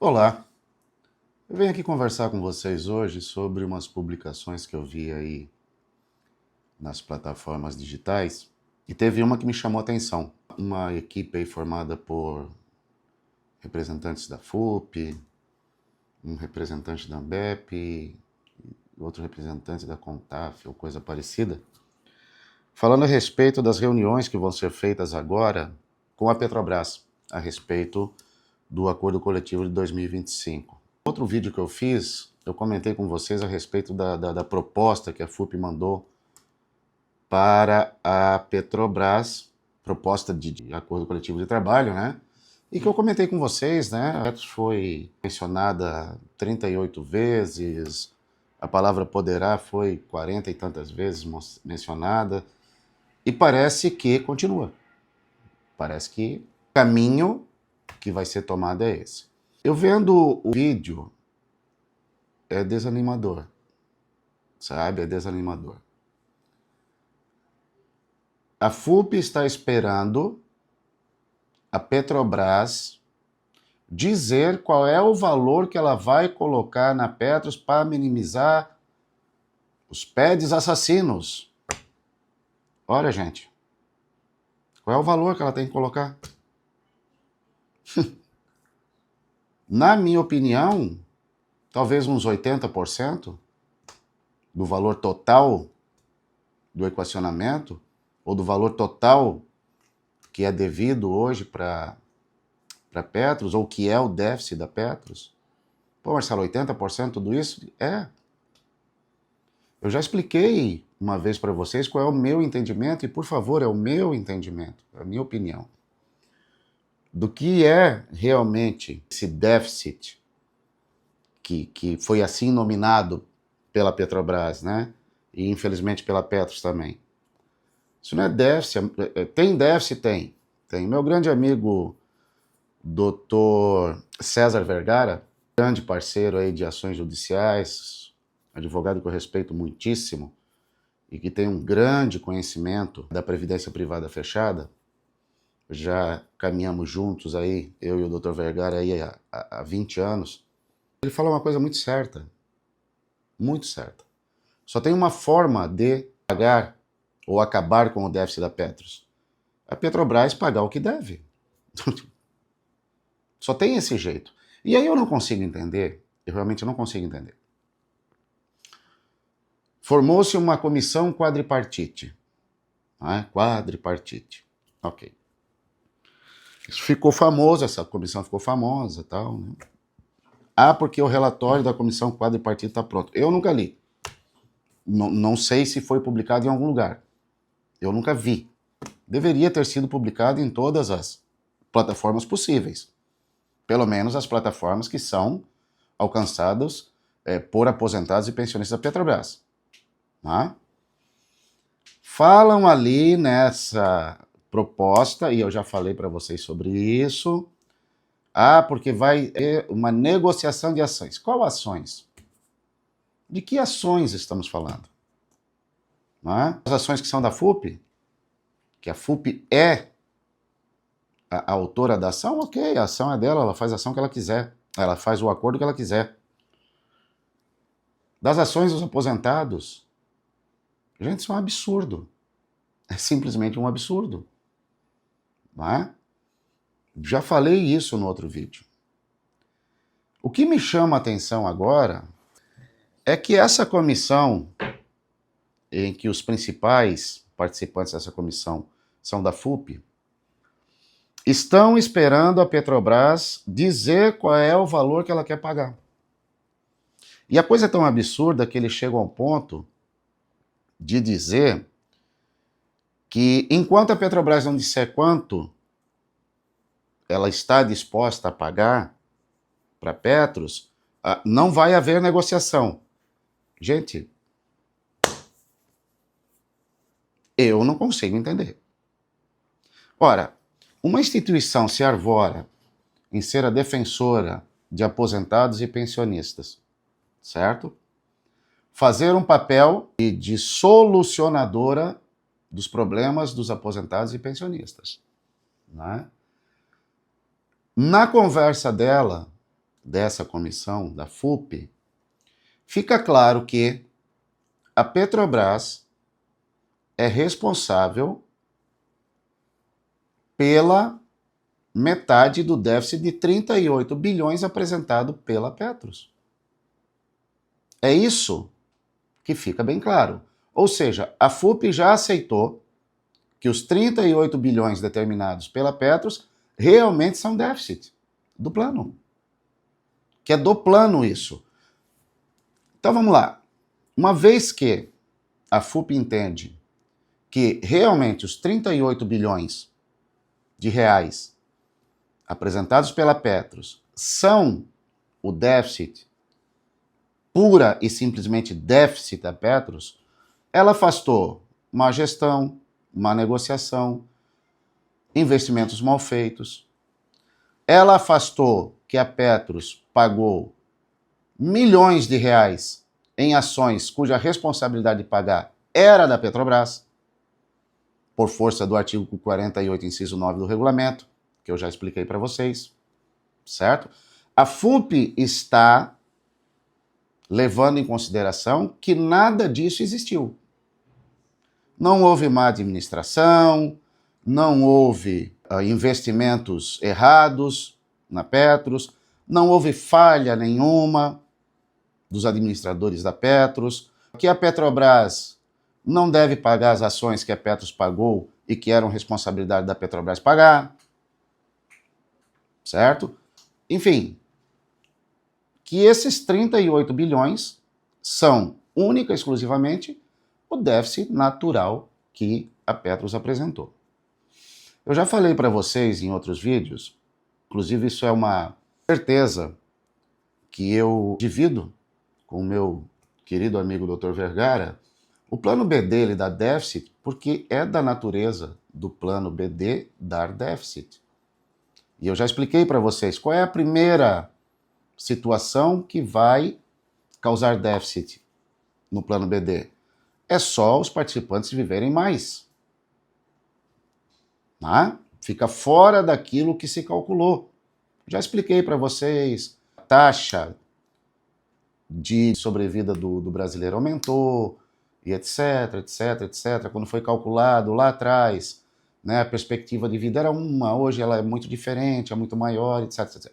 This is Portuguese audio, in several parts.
Olá, eu venho aqui conversar com vocês hoje sobre umas publicações que eu vi aí nas plataformas digitais e teve uma que me chamou a atenção. Uma equipe aí formada por representantes da FUP, um representante da Ambep, outro representante da CONTAF ou coisa parecida, falando a respeito das reuniões que vão ser feitas agora com a Petrobras, a respeito do Acordo Coletivo de 2025. Outro vídeo que eu fiz, eu comentei com vocês a respeito da proposta que a FUP mandou para a Petrobras, proposta de acordo coletivo de trabalho, né? E que eu comentei com vocês, né? A Petros foi mencionada 38 vezes, a palavra poderá foi 40 e tantas vezes mencionada, e parece que continua. Parece que o caminho que vai ser tomado é esse. Eu vendo o vídeo, é desanimador, sabe? É desanimador. A FUP está esperando a Petrobras dizer qual é o valor que ela vai colocar na Petros para minimizar os PEDs assassinos. Olha, gente, qual é o valor que ela tem que colocar? Na minha opinião, talvez uns 80% do valor total do equacionamento, ou do valor total que é devido hoje para Petros, ou que é o déficit da Petros. Pô, Marcelo, 80% tudo isso? É. Eu já expliquei uma vez para vocês qual é o meu entendimento, e por favor, é o meu entendimento, é a minha opinião, do que é realmente esse déficit que foi assim nominado pela Petrobras, né? E infelizmente pela Petros também. Isso não é déficit. Tem déficit? Tem. Tem. Meu grande amigo, Dr. César Vergara, grande parceiro aí de ações judiciais, advogado que eu respeito muitíssimo e que tem um grande conhecimento da Previdência Privada Fechada. Já caminhamos juntos aí, eu e o Dr. Vergara aí há 20 anos. Ele fala uma coisa muito certa. Muito certa. Só tem uma forma de pagar ou acabar com o déficit da Petros. A Petrobras pagar o que deve. Só tem esse jeito. E aí eu não consigo entender, eu realmente não consigo entender. Formou-se uma comissão quadripartite. Né? Quadripartite. Ok. Isso ficou famoso, essa comissão ficou famosa e tal. Né? Ah, porque o relatório da comissão quadripartite está pronto. Eu nunca li. Não sei se foi publicado em algum lugar. Eu nunca vi. Deveria ter sido publicado em todas as plataformas possíveis. Pelo menos as plataformas que são alcançadas por aposentados e pensionistas da Petrobras. Tá? Falam ali nessa proposta, e eu já falei para vocês sobre isso, porque vai ter uma negociação de ações. Qual ações? De que ações estamos falando? As ações que são da FUP, que a FUP é a autora da ação, ok, a ação é dela, ela faz a ação que ela quiser, ela faz o acordo que ela quiser. Das ações dos aposentados, gente, isso é um absurdo. É simplesmente um absurdo. Não é? Já falei isso no outro vídeo. O que me chama a atenção agora é que essa comissão, em que os principais participantes dessa comissão são da FUP, estão esperando a Petrobras dizer qual é o valor que ela quer pagar. E a coisa é tão absurda que eles chegam ao ponto de dizer que enquanto a Petrobras não disser quanto ela está disposta a pagar para a Petros, não vai haver negociação. Gente, eu não consigo entender. Ora, uma instituição se arvora em ser a defensora de aposentados e pensionistas, certo? Fazer um papel de solucionadora dos problemas dos aposentados e pensionistas. Né? Na conversa dela, dessa comissão, da FUP, fica claro que a Petrobras é responsável pela metade do déficit de 38 bilhões apresentado pela Petros. É isso que fica bem claro. Ou seja, a FUP já aceitou que os 38 bilhões determinados pela Petros realmente são déficit do plano. Que é do plano isso. Então vamos lá. Uma vez que a FUP entende que realmente os 38 bilhões de reais apresentados pela Petros são o déficit, pura e simplesmente déficit da Petros, ela afastou má gestão, má negociação, investimentos mal feitos. Ela afastou que a Petros pagou milhões de reais em ações cuja responsabilidade de pagar era da Petrobras, por força do artigo 48, inciso 9 do regulamento, que eu já expliquei para vocês, certo? A FUP está levando em consideração que nada disso existiu. Não houve má administração, não houve investimentos errados na Petros, não houve falha nenhuma dos administradores da Petros, que a Petrobras não deve pagar as ações que a Petros pagou e que eram responsabilidade da Petrobras pagar, certo? Enfim, que esses 38 bilhões são única e exclusivamente o déficit natural que a Petros apresentou. Eu já falei para vocês em outros vídeos, inclusive isso é uma certeza que eu divido com o meu querido amigo Dr. Vergara. O plano BD ele dá déficit porque é da natureza do plano BD dar déficit. E eu já expliquei para vocês qual é a primeira situação que vai causar déficit no plano BD. É só os participantes viverem mais. Tá? Fica fora daquilo que se calculou. Já expliquei para vocês, a taxa de sobrevida do brasileiro aumentou, e etc, etc, etc. Quando foi calculado lá atrás, né, a perspectiva de vida era uma, hoje ela é muito diferente, é muito maior, etc, etc.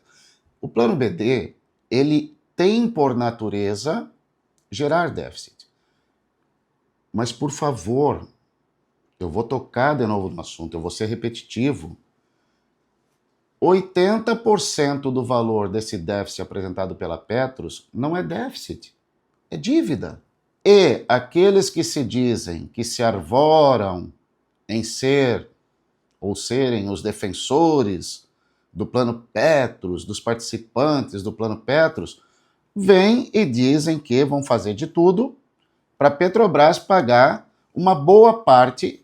O plano BD, ele tem por natureza gerar déficit. Mas, por favor, eu vou tocar de novo no assunto, eu vou ser repetitivo. 80% do valor desse déficit apresentado pela Petros não é déficit, é dívida. E aqueles que se dizem, que se arvoram em ser ou serem os defensores do plano Petros, dos participantes do plano Petros, vêm e dizem que vão fazer de tudo para a Petrobras pagar uma boa parte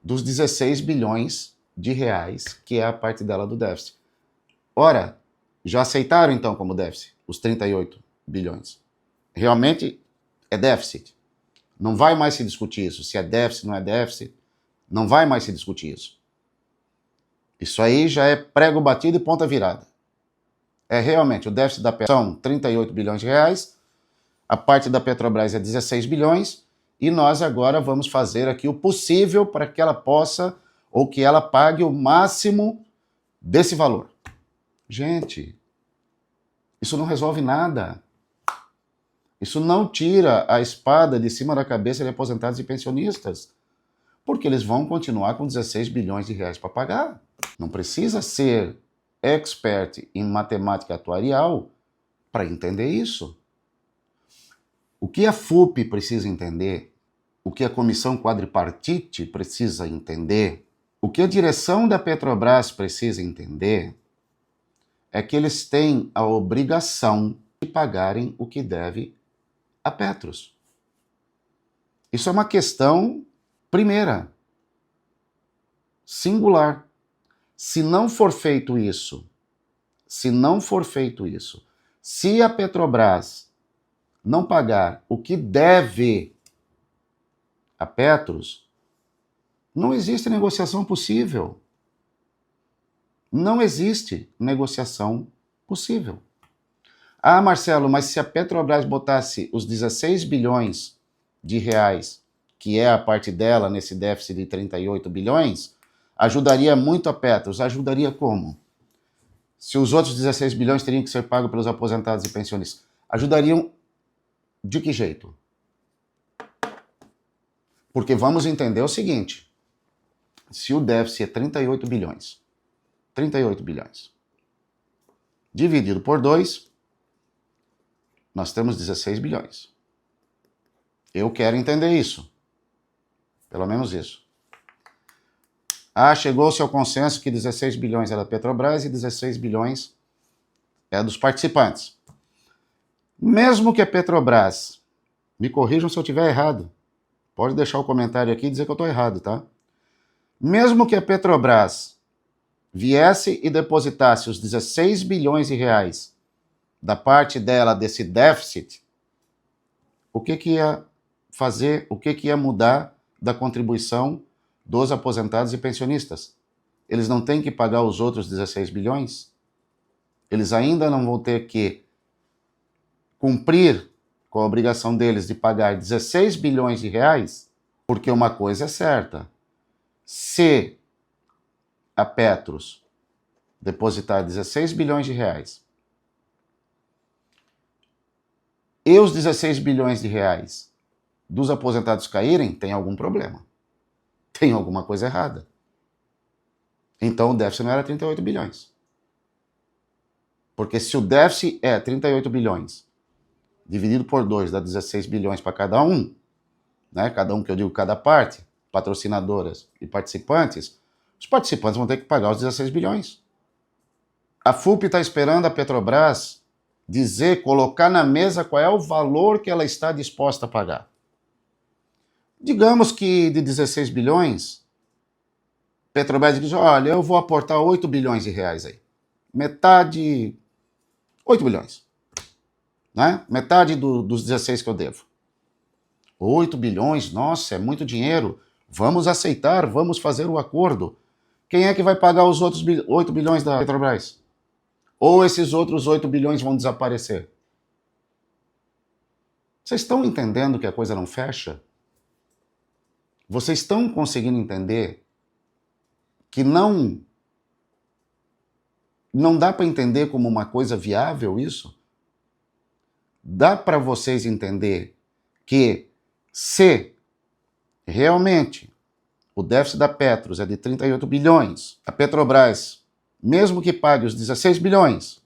dos 16 bilhões de reais, que é a parte dela do déficit. Ora, já aceitaram então como déficit os 38 bilhões. Realmente é déficit. Não vai mais se discutir isso. Se é déficit, não é déficit. Não vai mais se discutir isso. Isso aí já é prego batido e ponta virada. É realmente, o déficit da Petros são 38 bilhões de reais, a parte da Petrobras é 16 bilhões, e nós agora vamos fazer aqui o possível para que ela possa, ou que ela pague o máximo desse valor. Gente, isso não resolve nada. Isso não tira a espada de cima da cabeça de aposentados e pensionistas, porque eles vão continuar com 16 bilhões de reais para pagar. Não precisa ser expert em matemática atuarial para entender isso. O que a FUP precisa entender, o que a comissão quadripartite precisa entender, o que a direção da Petrobras precisa entender é que eles têm a obrigação de pagarem o que deve a Petros. Isso é uma questão primeira, singular. Se não for feito isso, se a Petrobras não pagar o que deve a Petros, não existe negociação possível. Não existe negociação possível. Ah, Marcelo, mas se a Petrobras botasse os 16 bilhões de reais, que é a parte dela nesse déficit de 38 bilhões, ajudaria muito a Petros. Ajudaria como? Se os outros 16 bilhões teriam que ser pagos pelos aposentados e pensionistas. Ajudariam de que jeito? Porque vamos entender o seguinte, se o déficit é 38 bilhões, dividido por 2, nós temos 16 bilhões. Eu quero entender isso. Pelo menos isso. Ah, chegou-se ao consenso que 16 bilhões é da Petrobras e 16 bilhões é dos participantes. Mesmo que a Petrobras, me corrijam se eu estiver errado, pode deixar o comentário aqui e dizer que eu estou errado, tá? Mesmo que a Petrobras viesse e depositasse os 16 bilhões de reais da parte dela desse déficit, o que ia fazer, o que ia mudar da contribuição dos aposentados e pensionistas? Eles não têm que pagar os outros 16 bilhões? Eles ainda não vão ter que cumprir com a obrigação deles de pagar 16 bilhões de reais? Porque uma coisa é certa, se a Petros depositar 16 bilhões de reais e os 16 bilhões de reais dos aposentados caírem, tem algum problema. Tem alguma coisa errada. Então o déficit não era 38 bilhões. Porque se o déficit é 38 bilhões, dividido por 2, dá 16 bilhões para cada um, né? Cada um que eu digo, cada parte, patrocinadoras e participantes, os participantes vão ter que pagar os 16 bilhões. A FUP está esperando a Petrobras dizer, colocar na mesa qual é o valor que ela está disposta a pagar. Digamos que de 16 bilhões, Petrobras diz, olha, eu vou aportar 8 bilhões de reais aí. Metade, 8 bilhões. Né? Metade dos 16 que eu devo. 8 bilhões, nossa, é muito dinheiro. Vamos aceitar, vamos fazer o acordo. Quem é que vai pagar os outros 8 bilhões da Petrobras? Ou esses outros 8 bilhões vão desaparecer? Vocês estão entendendo que a coisa não fecha? Vocês estão conseguindo entender que não dá para entender como uma coisa viável isso? Dá para vocês entender que se realmente o déficit da Petros é de 38 bilhões, a Petrobras, mesmo que pague os 16 bilhões,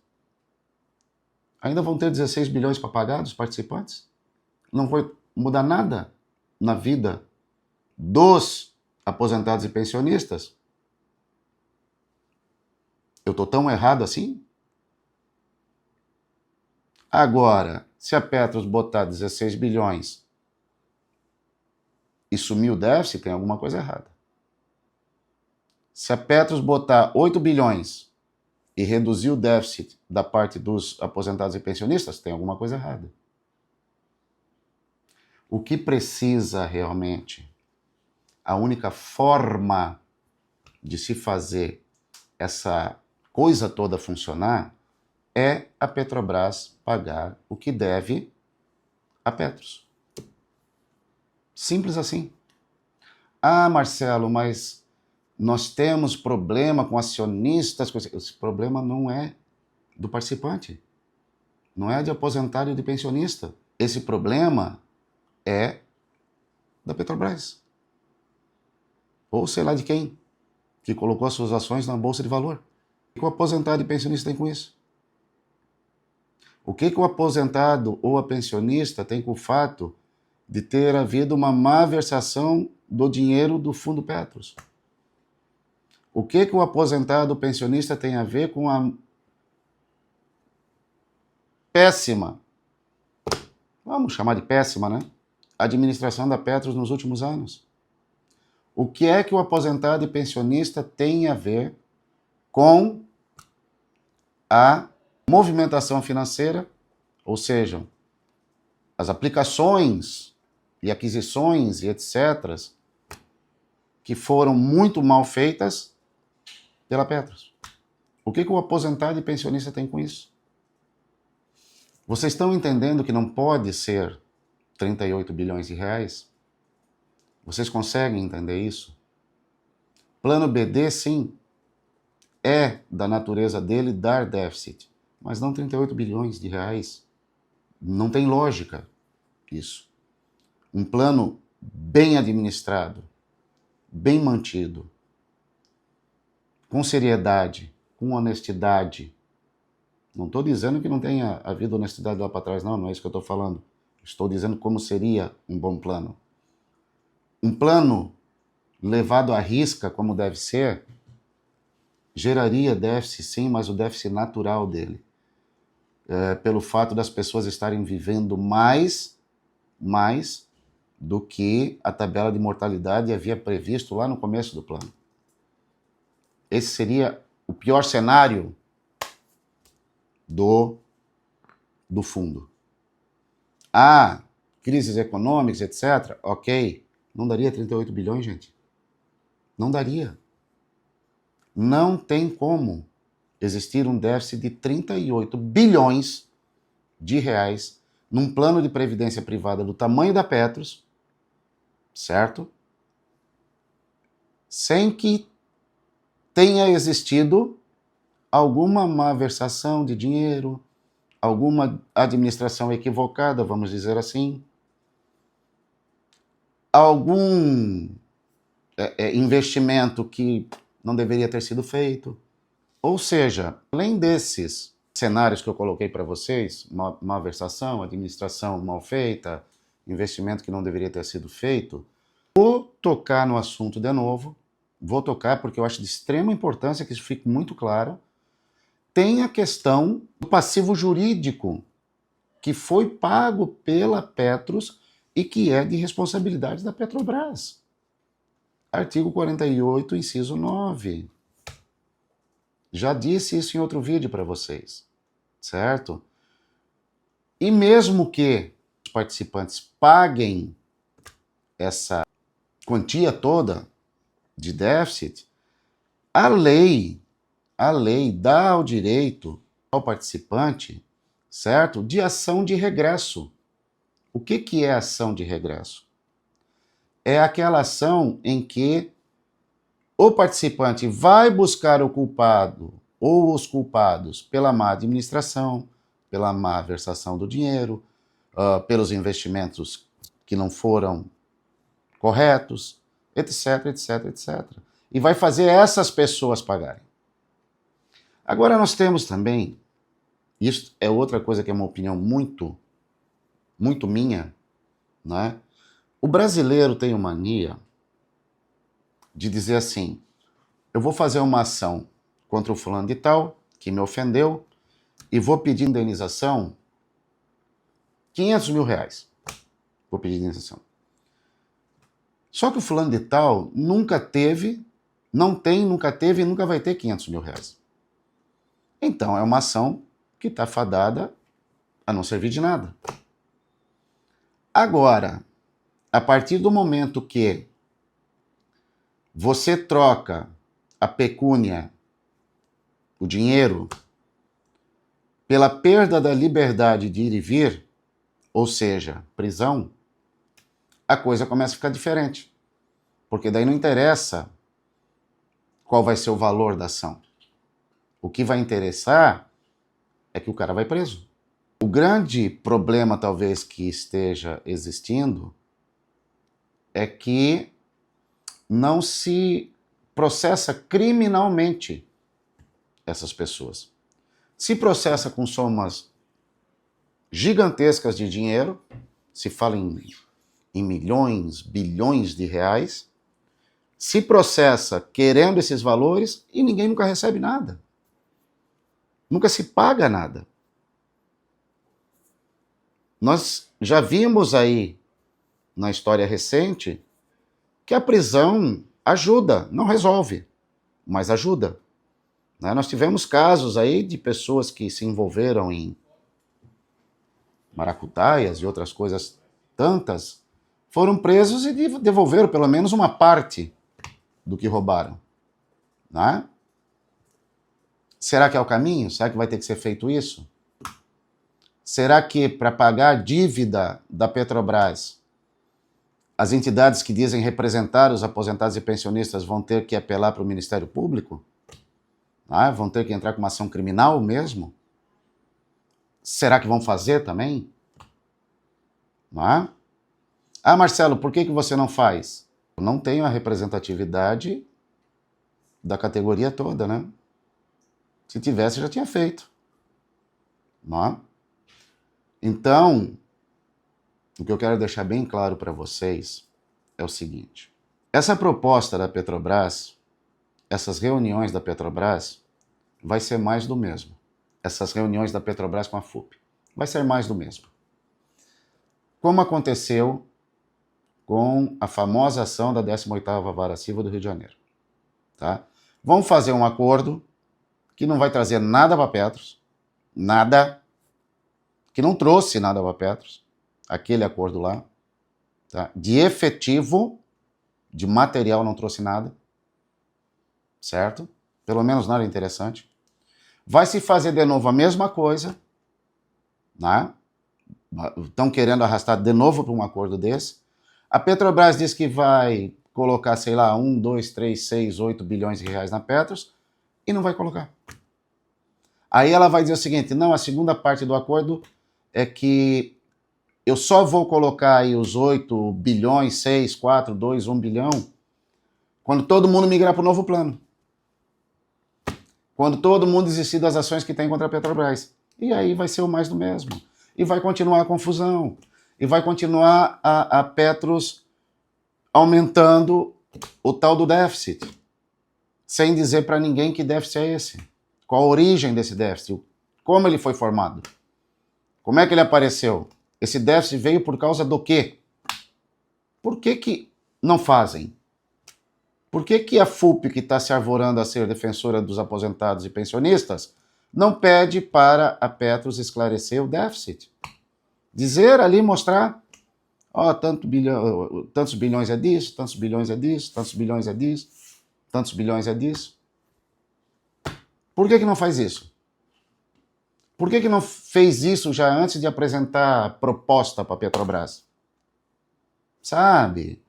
ainda vão ter 16 bilhões para pagar dos participantes? Não vai mudar nada na vida dos aposentados e pensionistas? Eu estou tão errado assim? Agora, se a Petros botar 16 bilhões e sumir o déficit, tem alguma coisa errada. Se a Petros botar 8 bilhões e reduzir o déficit da parte dos aposentados e pensionistas, tem alguma coisa errada. O que precisa realmente, a única forma de se fazer essa coisa toda funcionar é a Petrobras pagar o que deve a Petros. Simples assim. Ah, Marcelo, mas nós temos problema com acionistas. Esse problema não é do participante. Não é de aposentado e de pensionista. Esse problema é da Petrobras. Ou sei lá de quem, que colocou as suas ações na Bolsa de Valor. O que o aposentado e pensionista tem com isso? O que o aposentado ou a pensionista tem com o fato de ter havido uma má versação do dinheiro do Fundo Petros? O que o aposentado ou pensionista tem a ver com a péssima, vamos chamar de péssima, né? Administração da Petros nos últimos anos? O que é que o aposentado e pensionista tem a ver com a movimentação financeira, ou seja, as aplicações e aquisições e etc., que foram muito mal feitas pela Petros? O que o aposentado e pensionista tem com isso? Vocês estão entendendo que não pode ser 38 bilhões de reais? Vocês conseguem entender isso? Plano BD, sim, é da natureza dele dar déficit, mas não 38 bilhões de reais. Não tem lógica isso. Um plano bem administrado, bem mantido, com seriedade, com honestidade. Não estou dizendo que não tenha havido honestidade lá para trás, não é isso que eu estou falando. Estou dizendo como seria um bom plano. Um plano levado à risca, como deve ser, geraria déficit, sim, mas o déficit natural dele. Pelo fato das pessoas estarem vivendo mais do que a tabela de mortalidade havia previsto lá no começo do plano. Esse seria o pior cenário do fundo. Crises econômicas, etc. Ok. Não daria 38 bilhões, gente? Não daria. Não tem como existir um déficit de 38 bilhões de reais num plano de previdência privada do tamanho da Petros, certo? Sem que tenha existido alguma malversação de dinheiro, alguma administração equivocada, vamos dizer assim, algum investimento que não deveria ter sido feito. Ou seja, além desses cenários que eu coloquei para vocês, malversação, administração mal feita, investimento que não deveria ter sido feito, vou tocar no assunto de novo, vou tocar porque eu acho de extrema importância que isso fique muito claro. Tem a questão do passivo jurídico que foi pago pela Petros e que é de responsabilidade da Petrobras. Artigo 48, inciso 9. Já disse isso em outro vídeo para vocês, certo? E mesmo que os participantes paguem essa quantia toda de déficit, a lei dá o direito ao participante, certo, de ação de regresso. O que é ação de regresso? É aquela ação em que o participante vai buscar o culpado ou os culpados pela má administração, pela má versação do dinheiro, pelos investimentos que não foram corretos, etc, etc, etc. E vai fazer essas pessoas pagarem. Agora nós temos também, isso é outra coisa que é uma opinião muito minha, né? O brasileiro tem uma mania de dizer assim, eu vou fazer uma ação contra o fulano de tal, que me ofendeu, e vou pedir indenização 500 mil reais. Vou pedir indenização. Só que o fulano de tal nunca teve, não tem, nunca teve e nunca vai ter 500 mil reais. Então é uma ação que está fadada a não servir de nada. Agora, a partir do momento que você troca a pecúnia, o dinheiro, pela perda da liberdade de ir e vir, ou seja, prisão, a coisa começa a ficar diferente. Porque daí não interessa qual vai ser o valor da ação. O que vai interessar é que o cara vai preso. O grande problema, talvez, que esteja existindo é que não se processa criminalmente essas pessoas. Se processa com somas gigantescas de dinheiro, se fala em milhões, bilhões de reais, se processa querendo esses valores e ninguém nunca recebe nada. Nunca se paga nada. Nós já vimos aí na história recente que a prisão ajuda, não resolve, mas ajuda. Né? Nós tivemos casos aí de pessoas que se envolveram em maracutaias e outras coisas tantas, foram presos e devolveram pelo menos uma parte do que roubaram. Né? Será que é o caminho? Será que vai ter que ser feito isso? Será que para pagar a dívida da Petrobras, as entidades que dizem representar os aposentados e pensionistas vão ter que apelar para o Ministério Público? Vão ter que entrar com uma ação criminal mesmo? Será que vão fazer também? Marcelo, por que você não faz? Eu não tenho a representatividade da categoria toda, né? Se tivesse, já tinha feito. Então, o que eu quero deixar bem claro para vocês é o seguinte. Essa proposta da Petrobras, essas reuniões da Petrobras, vai ser mais do mesmo. Essas reuniões da Petrobras com a FUP. Vai ser mais do mesmo. Como aconteceu com a famosa ação da 18ª Vara Civil do Rio de Janeiro. Tá? Vamos fazer um acordo que não vai trazer nada para Petros, nada, que não trouxe nada para Petros, aquele acordo lá, tá? De efetivo, de material não trouxe nada, certo? Pelo menos nada interessante. Vai se fazer de novo a mesma coisa, né? Estão querendo arrastar de novo para um acordo desse. A Petrobras diz que vai colocar, sei lá, 1, 2, 3, 6, 8 bilhões de reais na Petros e não vai colocar. Aí ela vai dizer o seguinte, não, a segunda parte do acordo é que eu só vou colocar aí os 8 bilhões, 6, 4, 2, 1 bilhão, quando todo mundo migrar para o novo plano. Quando todo mundo desistir das ações que tem contra a Petrobras. E aí vai ser o mais do mesmo. E vai continuar a confusão. E vai continuar a Petros aumentando o tal do déficit. Sem dizer para ninguém que déficit é esse. Qual a origem desse déficit? Como ele foi formado? Como é que ele apareceu? Esse déficit veio por causa do quê? Por que não fazem? Por que a FUP, que está se arvorando a ser defensora dos aposentados e pensionistas, não pede para a Petros esclarecer o déficit? Dizer ali, mostrar, tantos bilhões é disso, tantos bilhões é disso, tantos bilhões é disso, tantos bilhões é disso. Por que não faz isso? Por que não fez isso já antes de apresentar a proposta para a Petrobras? Sabe?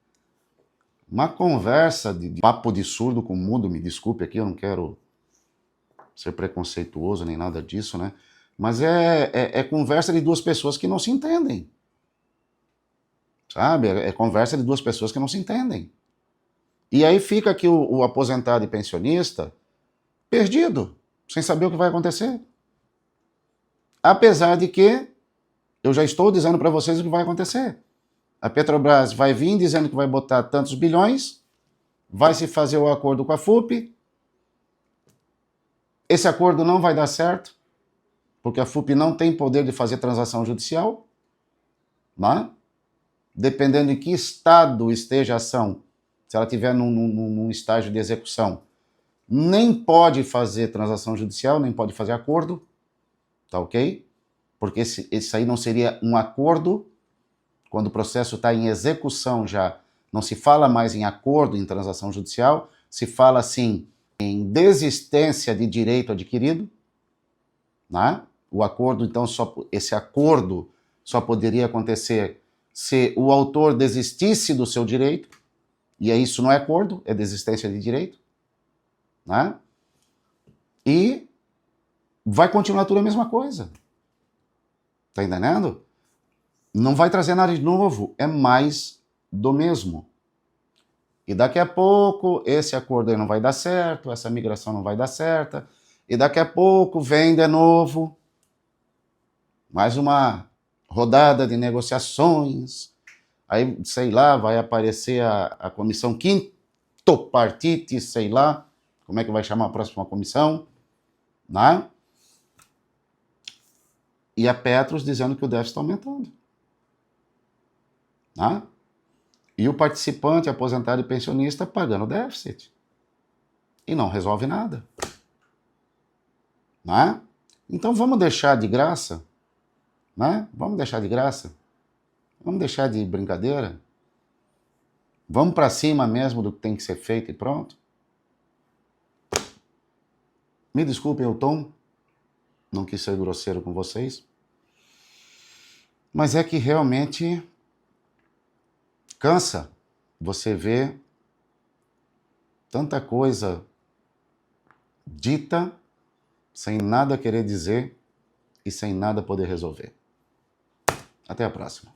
Uma conversa de papo de surdo com mudo, me desculpe aqui, eu não quero ser preconceituoso nem nada disso, né? Mas é conversa de duas pessoas que não se entendem. Sabe? É conversa de duas pessoas que não se entendem. E aí fica aqui o aposentado e pensionista perdido, sem saber o que vai acontecer. Apesar de que eu já estou dizendo para vocês o que vai acontecer. A Petrobras vai vir dizendo que vai botar tantos bilhões, vai se fazer o acordo com a FUP, esse acordo não vai dar certo, porque a FUP não tem poder de fazer transação judicial, né? Dependendo em que estado esteja a ação, se ela estiver num estágio de execução, nem pode fazer transação judicial, nem pode fazer acordo, tá ok? Porque esse aí não seria um acordo, quando o processo está em execução já, não se fala mais em acordo em transação judicial, se fala assim em desistência de direito adquirido, né? O acordo, então, esse acordo só poderia acontecer se o autor desistisse do seu direito, e aí isso não é acordo, é desistência de direito, né? E vai continuar tudo a mesma coisa. Tá entendendo? Não vai trazer nada de novo, é mais do mesmo. E daqui a pouco esse acordo aí não vai dar certo, essa migração não vai dar certa, e daqui a pouco vem de novo mais uma rodada de negociações, aí, sei lá, vai aparecer a comissão quintopartite, sei lá, como é que vai chamar a próxima comissão, né? E a Petros dizendo que o déficit está aumentando. Né? E o participante, aposentado e pensionista pagando déficit. E não resolve nada. Né? Então vamos deixar de graça, né? Vamos deixar de graça. Vamos deixar de brincadeira. Vamos para cima mesmo do que tem que ser feito e pronto. Me desculpem o tom, não quis ser grosseiro com vocês, mas é que realmente cansa você ver tanta coisa dita sem nada querer dizer e sem nada poder resolver. Até a próxima.